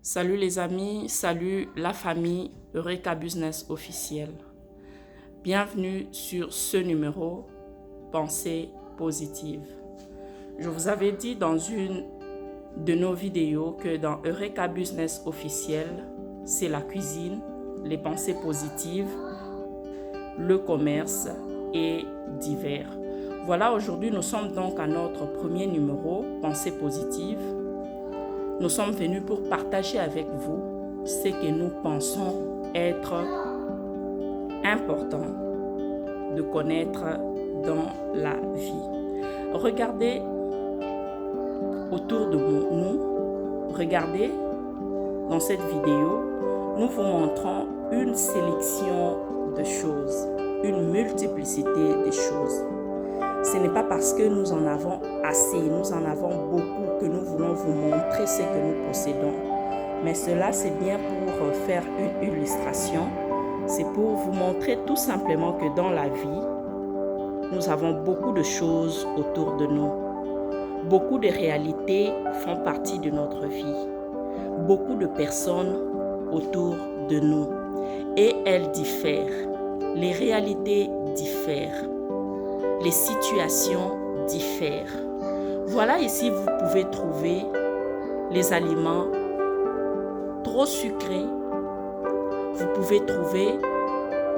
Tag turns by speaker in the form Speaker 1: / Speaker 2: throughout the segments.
Speaker 1: Salut les amis, salut la famille Eureka Business officiel. Bienvenue sur ce numéro Pensée positive. Je vous avais dit dans une de nos vidéos que dans Eureka Business officiel, c'est la cuisine, les pensées positives, le commerce et divers. Voilà, aujourd'hui nous sommes donc à notre premier numéro Pensée positive. Nous sommes venus pour partager avec vous ce que nous pensons être important de connaître dans la vie. Regardez autour de nous, regardez dans cette vidéo, nous vous montrons une sélection de choses, une multiplicité de choses. Ce n'est pas parce que nous en avons assez, nous en avons beaucoup que nous voulons vous montrer ce que nous possédons. Mais cela, c'est bien pour faire une illustration. C'est pour vous montrer tout simplement que dans la vie, nous avons beaucoup de choses autour de nous. Beaucoup de réalités font partie de notre vie. Beaucoup de personnes autour de nous. Et elles diffèrent. Les réalités diffèrent. Les situations diffèrent. Voilà, ici, vous pouvez trouver les aliments trop sucrés. Vous pouvez trouver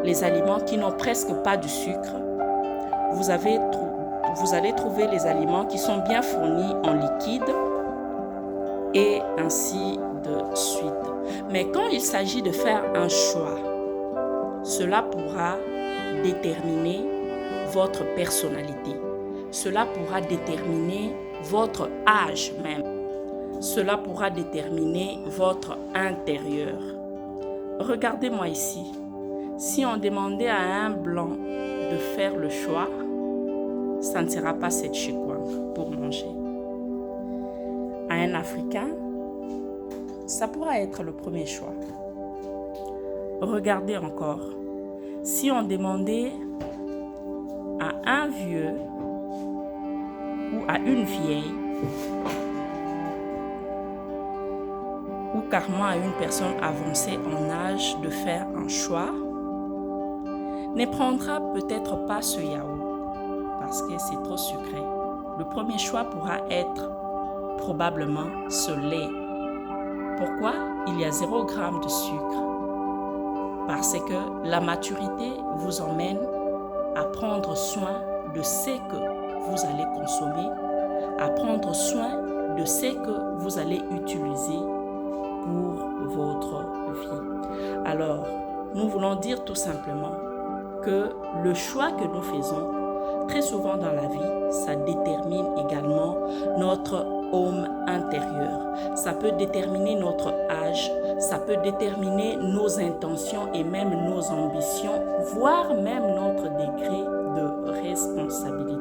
Speaker 1: les aliments qui n'ont presque pas de sucre. Vous allez trouver les aliments qui sont bien fournis en liquide et ainsi de suite. Mais quand il s'agit de faire un choix, cela pourra déterminer votre personnalité. Cela pourra déterminer votre âge même. Cela pourra déterminer votre intérieur. Regardez-moi ici. Si on demandait à un blanc de faire le choix, ça ne sera pas cette chikwang pour manger. À un Africain, ça pourra être le premier choix. Regardez encore. Si on demandait à un vieux ou à une vieille ou carrément à une personne avancée en âge de faire un choix, ne prendra peut-être pas ce yaourt parce que c'est trop sucré. Le premier choix pourra être probablement ce lait. Pourquoi? Il y a 0 g de sucre. Parce que la maturité vous emmène à prendre soin de ce que vous allez consommer, à prendre soin de ce que vous allez utiliser pour votre vie. Alors, nous voulons dire tout simplement que le choix que nous faisons très souvent dans la vie, ça détermine également notre homme intérieur. Ça peut déterminer notre âge, ça peut déterminer nos intentions et même nos ambitions, voire même notre degré de responsabilité.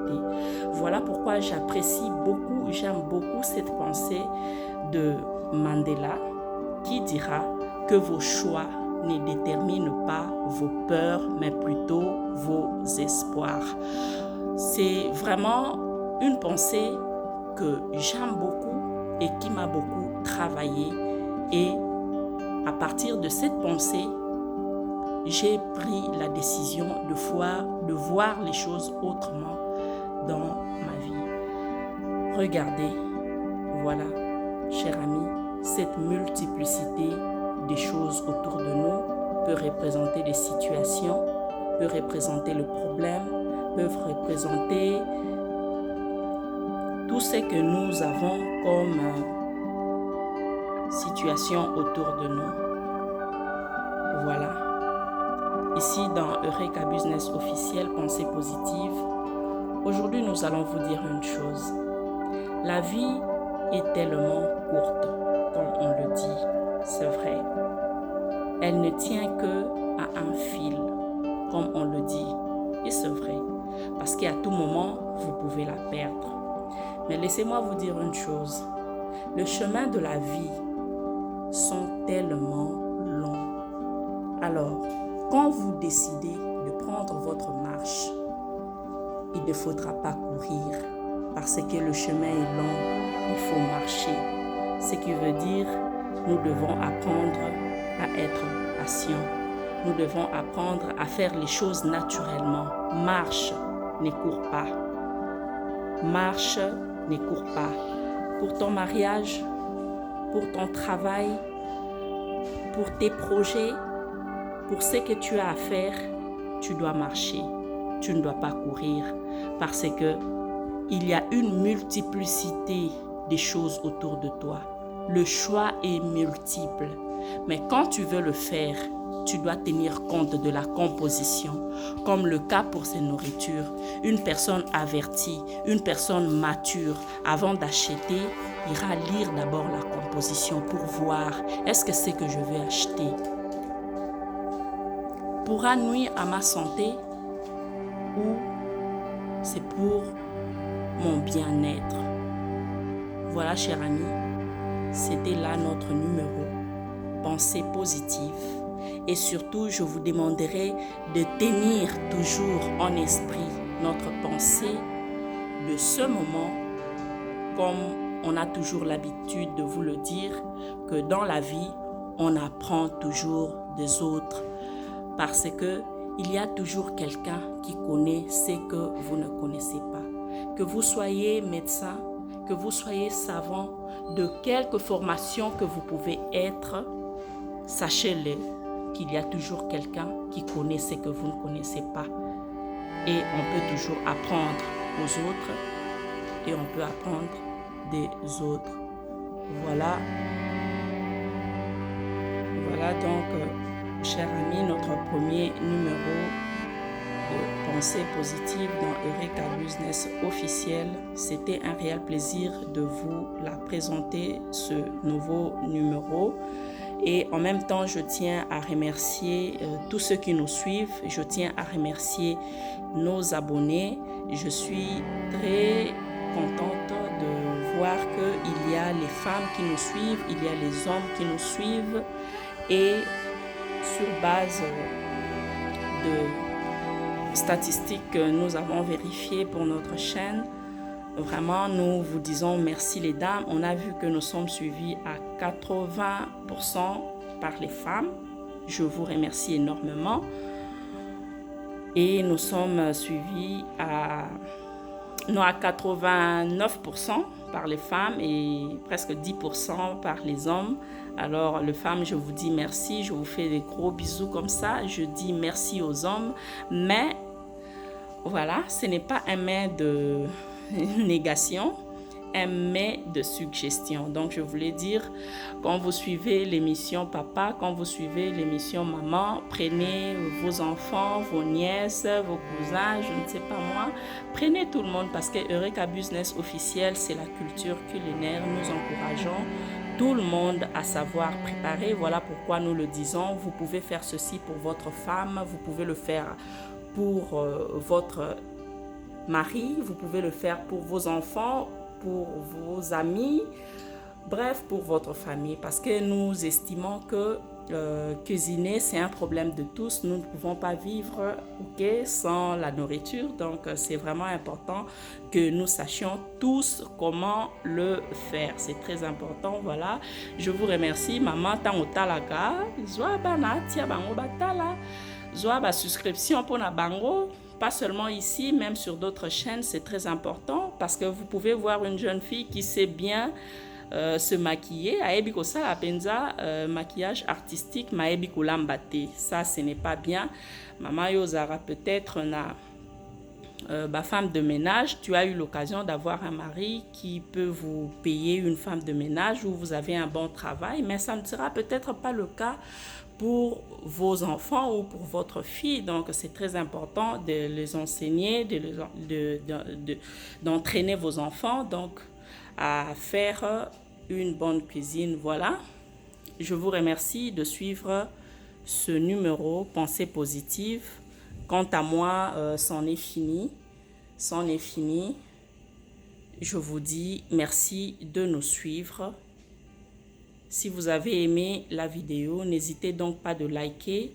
Speaker 1: Voilà pourquoi j'apprécie beaucoup, j'aime beaucoup cette pensée de Mandela qui dira que vos choix ne déterminent pas vos peurs, mais plutôt vos espoirs. C'est vraiment une pensée que j'aime beaucoup et qui m'a beaucoup travaillé. Et à partir de cette pensée, j'ai pris la décision de voir les choses autrement dans ma vie. Regardez, voilà, cher ami, cette multiplicité des choses autour de nous peut représenter des situations, peut représenter le problème, peuvent représenter tout ce que nous avons comme situation autour de nous. Voilà. Ici, dans Eureka Business officiel, pensée positive, aujourd'hui, nous allons vous dire une chose. La vie est tellement courte, comme on le dit, c'est vrai. Elle ne tient que à un fil, comme on le dit, et c'est vrai. Parce qu'à tout moment, vous pouvez la perdre. Mais laissez-moi vous dire une chose. Le chemin de la vie sont tellement longs. Alors, quand vous décidez de prendre votre marche, il ne faudra pas courir parce que le chemin est long, il faut marcher. Ce qui veut dire nous devons apprendre à être patients. Nous devons apprendre à faire les choses naturellement. Marche, ne cours pas. Marche, ne cours pas. Pour ton mariage, pour ton travail, pour tes projets, pour ce que tu as à faire, tu dois marcher. Tu ne dois pas courir parce que il y a une multiplicité de choses autour de toi. Le choix est multiple. Mais quand tu veux le faire, tu dois tenir compte de la composition. Comme le cas pour ces nourritures. Une personne avertie, une personne mature, avant d'acheter, ira lire d'abord la composition pour voir est-ce que c'est que je vais acheter pourra nuire à ma santé ou c'est pour mon bien-être. Voilà, chers amis, c'était là notre numéro. Pensée positive. Et surtout, je vous demanderai de tenir toujours en esprit notre pensée de ce moment, comme on a toujours l'habitude de vous le dire, que dans la vie, on apprend toujours des autres. Parce que il y a toujours quelqu'un qui connaît ce que vous ne connaissez pas. Que vous soyez médecin, que vous soyez savant, de quelque formation que vous pouvez être, sachez-le qu'il y a toujours quelqu'un qui connaît ce que vous ne connaissez pas. Et on peut toujours apprendre aux autres et on peut apprendre des autres. Voilà. Voilà donc, chers amis, notre premier numéro de pensée positive dans Eureka Business officiel. C'était un réel plaisir de vous la présenter, ce nouveau numéro. Et en même temps, je tiens à remercier tous ceux qui nous suivent. Je tiens à remercier nos abonnés. Je suis très contente de voir qu'il y a les femmes qui nous suivent, il y a les hommes qui nous suivent. Et sur base de statistiques que nous avons vérifiées pour notre chaîne, vraiment, nous vous disons merci les dames. On a vu que nous sommes suivis à 80% par les femmes. Je vous remercie énormément. Et nous sommes suivis à 89% par les femmes et presque 10% par les hommes. Alors, les femmes, je vous dis merci. Je vous fais des gros bisous comme ça. Je dis merci aux hommes. Mais, voilà, ce n'est pas un mais de négation, un mais de suggestion. Donc, je voulais dire, quand vous suivez l'émission Papa, quand vous suivez l'émission Maman, prenez vos enfants, vos nièces, vos cousins, je ne sais pas moi, prenez tout le monde parce que Eureka Business officiel, c'est la culture culinaire. Nous encourageons tout le monde à savoir préparer. Voilà pourquoi nous le disons. Vous pouvez faire ceci pour votre femme, vous pouvez le faire pour votre mari, vous pouvez le faire pour vos enfants, pour vos amis, bref, pour votre famille. Parce que nous estimons que cuisiner, c'est un problème de tous. Nous ne pouvons pas vivre sans la nourriture. Donc, c'est vraiment important que nous sachions tous comment le faire. C'est très important. Voilà. Je vous remercie. Maman, tant au talaga, zoa bana tia bango batala, zoa ba subscription pour na bango. Pas seulement ici, même sur d'autres chaînes, c'est très important parce que vous pouvez voir une jeune fille qui sait bien se maquiller. Aebi ko sala penza maquillage artistique, maebi ko lambate. Ça, ce n'est pas bien. Maman Yozara peut-être na femme de ménage. Tu as eu l'occasion d'avoir un mari qui peut vous payer une femme de ménage ou vous avez un bon travail, mais ça ne sera peut-être pas le cas pour vos enfants ou pour votre fille. Donc, c'est très important de les enseigner, d'entraîner vos enfants donc, à faire une bonne cuisine. Voilà. Je vous remercie de suivre ce numéro Pensée positive. Quant à moi, c'en est fini. C'en est fini. Je vous dis merci de nous suivre. Si vous avez aimé la vidéo, n'hésitez donc pas de liker,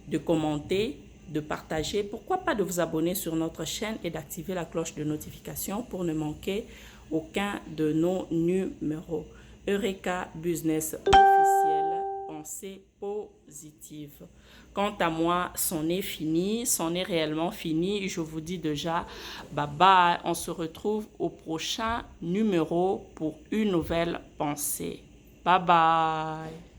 Speaker 1: de commenter, de partager. Pourquoi pas de vous abonner sur notre chaîne et d'activer la cloche de notification pour ne manquer aucun de nos numéros. Eureka Business officiel. pensées positives. Quant à moi, c'en est fini, c'en est réellement fini. Je vous dis déjà, bye bye. On se retrouve au prochain numéro pour une nouvelle pensée. Bye bye.